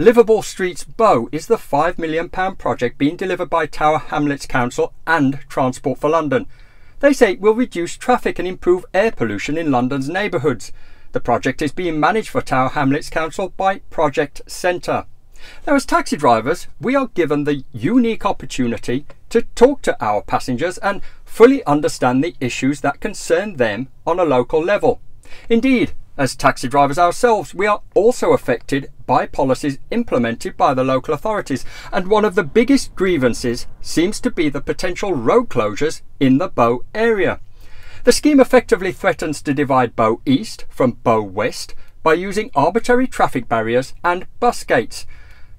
Livable Streets Bow is the £5 million project being delivered by Tower Hamlets Council and Transport for London. They say it will reduce traffic and improve air pollution in London's neighbourhoods. The project is being managed for Tower Hamlets Council by Project Centre. Now, as taxi drivers, we are given the unique opportunity to talk to our passengers and fully understand the issues that concern them on a local level. Indeed, as taxi drivers ourselves, we are also affected by policies implemented by the local authorities, and one of the biggest grievances seems to be the potential road closures in the Bow area. The scheme effectively threatens to divide Bow East from Bow West by using arbitrary traffic barriers and bus gates.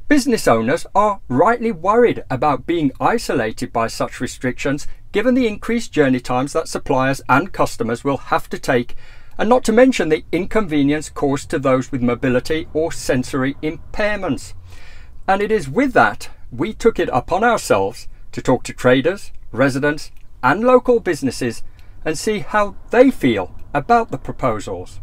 Business owners are rightly worried about being isolated by such restrictions, given the increased journey times that suppliers and customers will have to take, and not to mention the inconvenience caused to those with mobility or sensory impairments. And it is with that we took it upon ourselves to talk to traders, residents and local businesses and see how they feel about the proposals.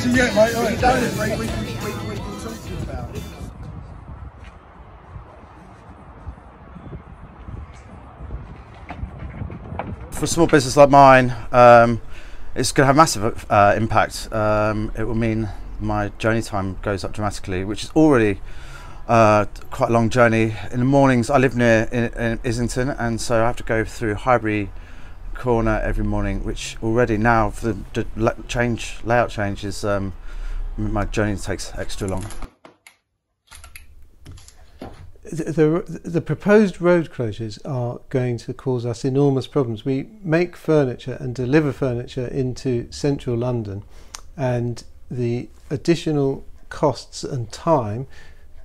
Yet, mate. Right. Done it, mate. We can talk to you about it. For a small business like mine, it's going to have massive impact. It will mean my journey time goes up dramatically, which is already quite a long journey. In the mornings, I live near in Islington, and so I have to go through Highbury Corner every morning, which already now for the layout change is my journey takes extra long. The proposed road closures are going to cause us enormous problems. We make furniture and deliver furniture into central London, and the additional costs and time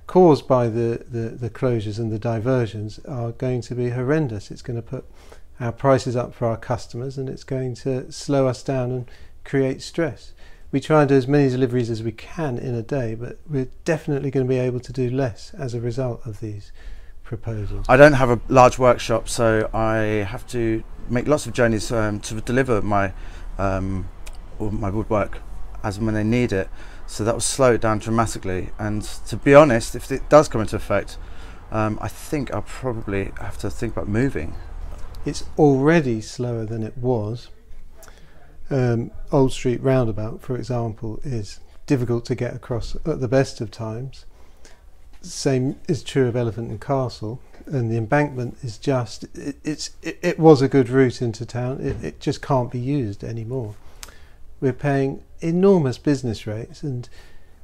caused by the closures and the diversions are going to be horrendous. It's going to put our prices up for our customers, and it's going to slow us down and create stress. We try and do as many deliveries as we can in a day, but we're definitely going to be able to do less as a result of these proposals. I don't have a large workshop, so I have to make lots of journeys to deliver my woodwork as and when they need it, so that will slow it down dramatically. And to be honest, if it does come into effect, I think I'll probably have to think about moving. It's already slower than it was. Old Street Roundabout, for example, is difficult to get across at the best of times. Same is true of Elephant and Castle, and the embankment is just, it was a good route into town, it just can't be used anymore. We're paying enormous business rates, and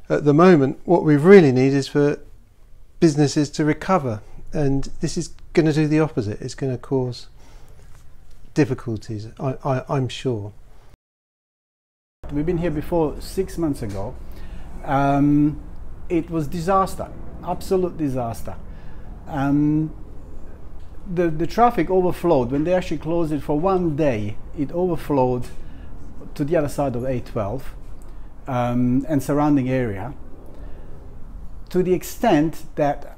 at the moment what we really need is for businesses to recover, and this is going to do the opposite. It's going to cause difficulties, I'm sure. We've been here before 6 months ago. It was disaster, absolute disaster. The traffic overflowed. When they actually closed it for one day, it overflowed to the other side of A12 and surrounding area, to the extent that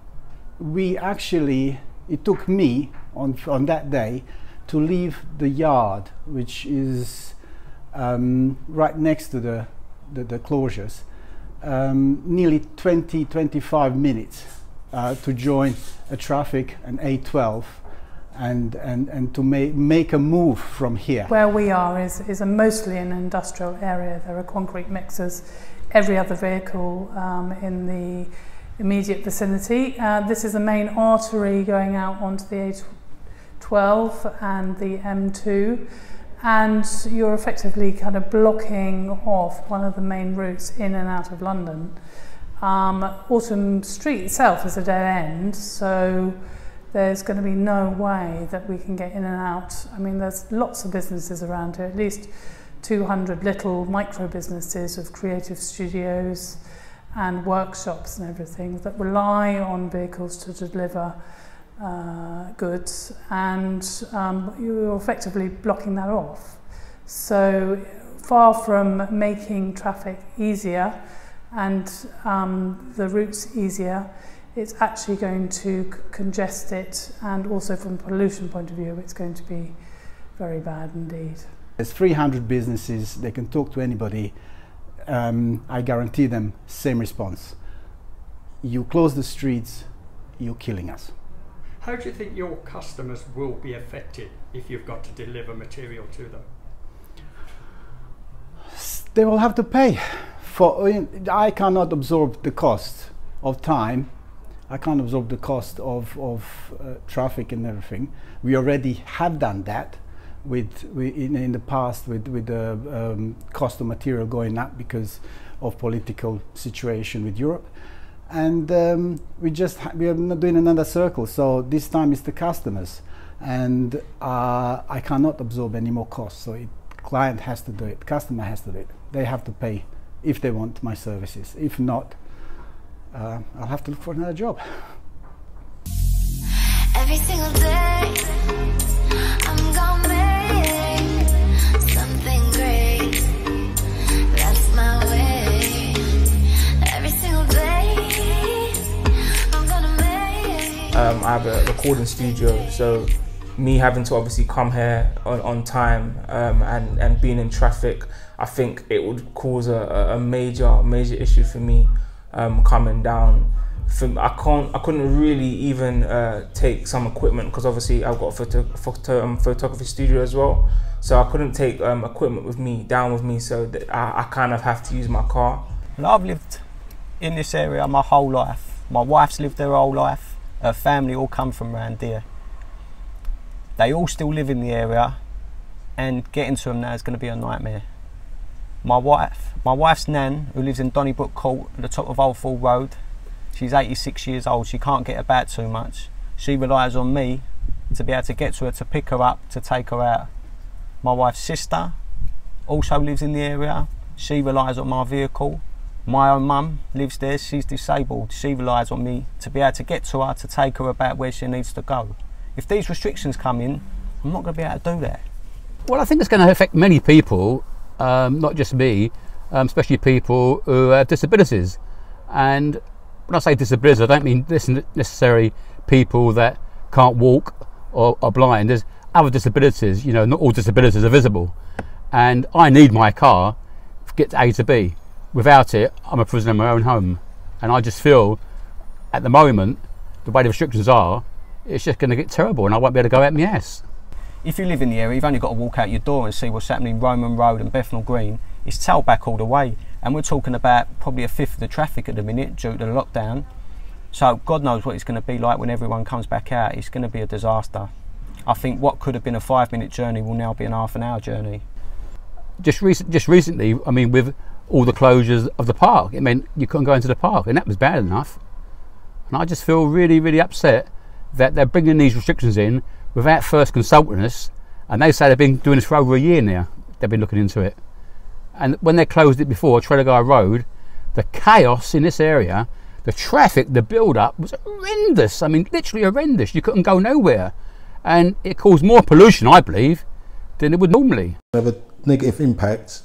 it took me on that day to leave the yard, which is right next to the closures, nearly 20-25 minutes to join a traffic and A12 and to make a move from here. Where we are is mostly an industrial area. There are concrete mixers, every other vehicle in the immediate vicinity. This is a main artery going out onto the A12 and the M2, and you're effectively kind of blocking off one of the main routes in and out of London. Autumn Street itself is a dead end, so there's going to be no way that we can get in and out. I mean, there's lots of businesses around here, at least 200 little micro businesses of creative studios and workshops and everything that rely on vehicles to deliver goods, and you're effectively blocking that off. So far from making traffic easier and the routes easier, it's actually going to congest it, and also from a pollution point of view it's going to be very bad indeed. There's 300 businesses, they can talk to anybody. I guarantee them same response. You close the streets, you're killing us. How do you think your customers will be affected if you've got to deliver material to them? They will have to pay. I cannot absorb the cost of time. I can't absorb the cost of traffic and everything. We already have done that in the past with the cost of material going up because of political situation with Europe, and we are not doing another circle. So this time it's the customers, and I cannot absorb any more costs. So client has to do it, customer has to do it. They have to pay if they want my services. If not, I'll have to look for another job. Every single day, I'm gonna make something great. That's my way. Every single day, I'm gonna make. I have a recording studio, so me having to obviously come here on time and being in traffic, I think it would cause a major issue for me. Coming down, I couldn't really even take some equipment, because obviously I've got a photography studio as well, so I couldn't take equipment down with me, so that I kind of have to use my car. Well, I've lived in this area my whole life. My wife's lived there her whole life. Her family all come from around here. They all still live in the area, and getting to them now is going to be a nightmare. My wife's nan, who lives in Donnybrook Court at the top of Old Fall Road, she's 86 years old, she can't get about too much. She relies on me to be able to get to her, to pick her up, to take her out. My wife's sister also lives in the area, she relies on my vehicle. My own mum lives there, she's disabled, she relies on me to be able to get to her, to take her about where she needs to go. If these restrictions come in, I'm not going to be able to do that. Well, I think it's going to affect many people. Not just me, especially people who have disabilities. And when I say disabilities, I don't mean necessarily people that can't walk or are blind. There's other disabilities, you know, not all disabilities are visible. And I need my car to get to A to B. Without it, I'm a prisoner in my own home. And I just feel, at the moment, the way the restrictions are, it's just going to get terrible, and I won't be able to go out my ass. If you live in the area, you've only got to walk out your door and see what's happening in Roman Road and Bethnal Green. It's tailback all the way, and we're talking about probably a fifth of the traffic at the minute due to the lockdown. So God knows what it's going to be like when everyone comes back out. It's going to be a disaster. I think what could have been a 5-minute journey will now be an half-an-hour journey. Just recently, I mean, with all the closures of the park, it meant you couldn't go into the park, and that was bad enough. And I just feel really, really upset that they're bringing these restrictions in without first consulting us, and they say they've been doing this for over a year now. They've been looking into it, and when they closed it before, Trellegar Road, the chaos in this area, the traffic, the build-up was horrendous. I mean, literally horrendous. You couldn't go nowhere, and it caused more pollution, I believe, than it would normally. Have a negative impact,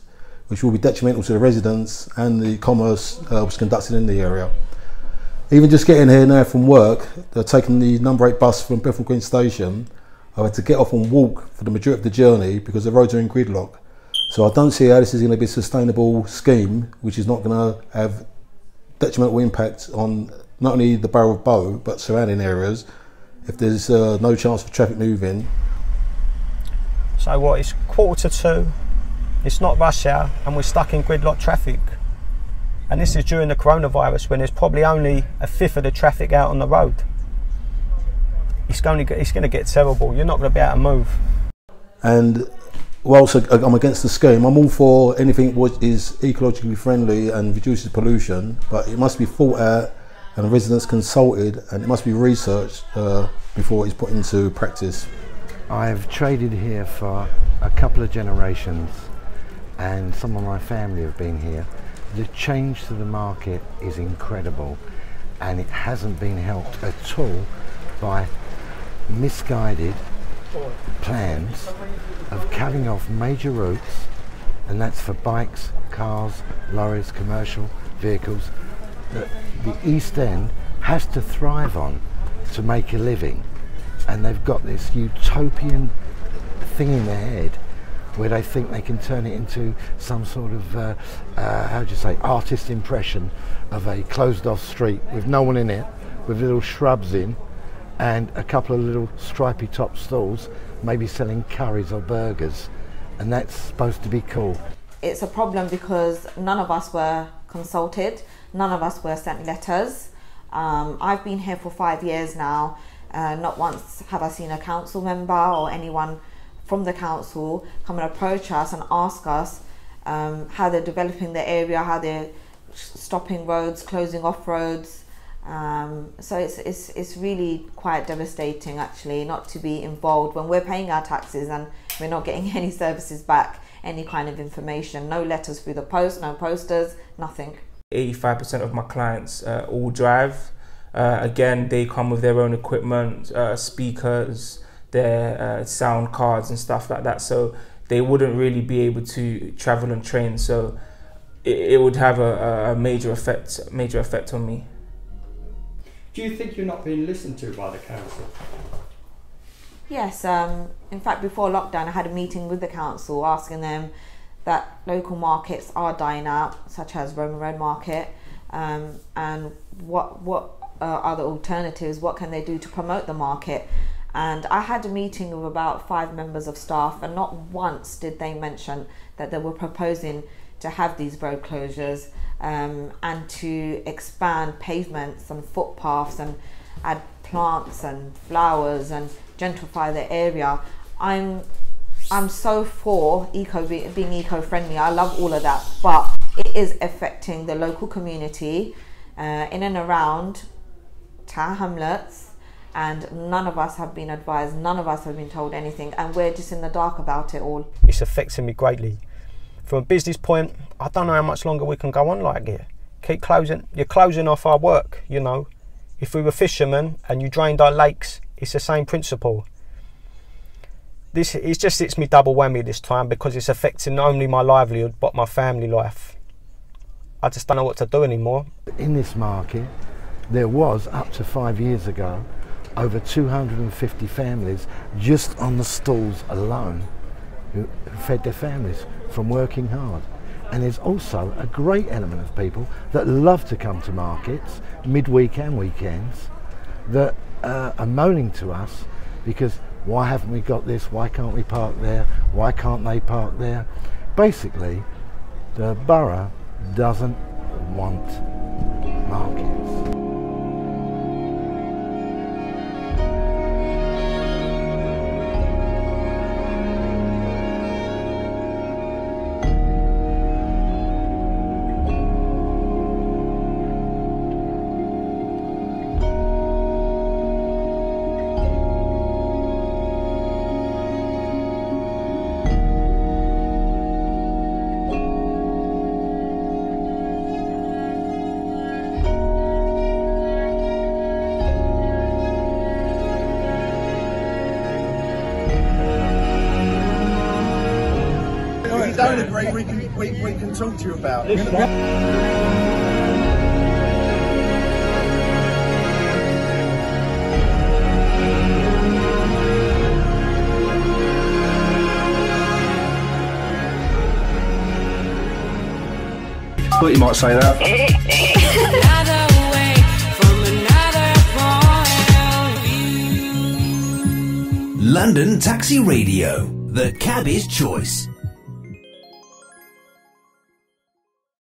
which will be detrimental to the residents and the commerce which is conducted in the area. Even just getting here now from work, they're taking the number 8 bus from Bethnal Green Station. I had to get off and walk for the majority of the journey because the roads are in gridlock. So I don't see how this is going to be a sustainable scheme, which is not going to have detrimental impact on not only the Borough of Bow, but surrounding areas, if there's no chance of traffic moving. So what, it's 1:45, it's not rush hour, and we're stuck in gridlock traffic. And this is during the coronavirus, when there's probably only a fifth of the traffic out on the road. It's going to get terrible. You're not going to be able to move. And whilst I'm against the scheme, I'm all for anything which is ecologically friendly and reduces pollution, but it must be thought out and residents consulted, and it must be researched before it's put into practice. I've traded here for a couple of generations, and some of my family have been here. The change to the market is incredible, and it hasn't been helped at all by misguided plans of cutting off major routes, and that's for bikes, cars, lorries, commercial vehicles, that the East End has to thrive on to make a living. And they've got this utopian thing in their head where they think they can turn it into some sort of, how do you say, artist impression of a closed off street with no one in it, with little shrubs in, and a couple of little stripy top stalls, maybe selling curries or burgers, and that's supposed to be cool. It's a problem because none of us were consulted, none of us were sent letters. I've been here for 5 years now. Not once have I seen a council member or anyone from the council come and approach us and ask us how they're developing the area, how they're stopping roads, closing off roads. So it's really quite devastating actually not to be involved when we're paying our taxes and we're not getting any services back, any kind of information, no letters through the post, no posters, nothing. 85% of my clients all drive. Again, they come with their own equipment, speakers, their sound cards and stuff like that, so they wouldn't really be able to travel on trains, so it would have a major effect on me. Do you think you're not being listened to by the council? Yes, in fact before lockdown I had a meeting with the council asking them that local markets are dying out, such as Roman Road Market, and what are the alternatives, what can they do to promote the market. And I had a meeting with about 5 members of staff, and not once did they mention that they were proposing to have these road closures and to expand pavements and footpaths and add plants and flowers and gentrify the area. I'm so for being eco-friendly. I love all of that, but it is affecting the local community in and around Tower Hamlets, and none of us have been advised, none of us have been told anything, and we're just in the dark about it all. It's affecting me greatly. From a business point, I don't know how much longer we can go on like it. Keep closing, you're closing off our work, you know. If we were fishermen and you drained our lakes, it's the same principle. It just hits me double whammy this time because it's affecting not only my livelihood but my family life. I just don't know what to do anymore. In this market, there was, up to 5 years ago, over 250 families just on the stalls alone who fed their families from working hard. And there's also a great element of people that love to come to markets, midweek and weekends, that are moaning to us because why haven't we got this, why can't we park there, why can't they park there? Basically, the borough doesn't want markets. Don't agree, we can talk to you about it. Thought you might say that. London Taxi Radio, the cabby's choice.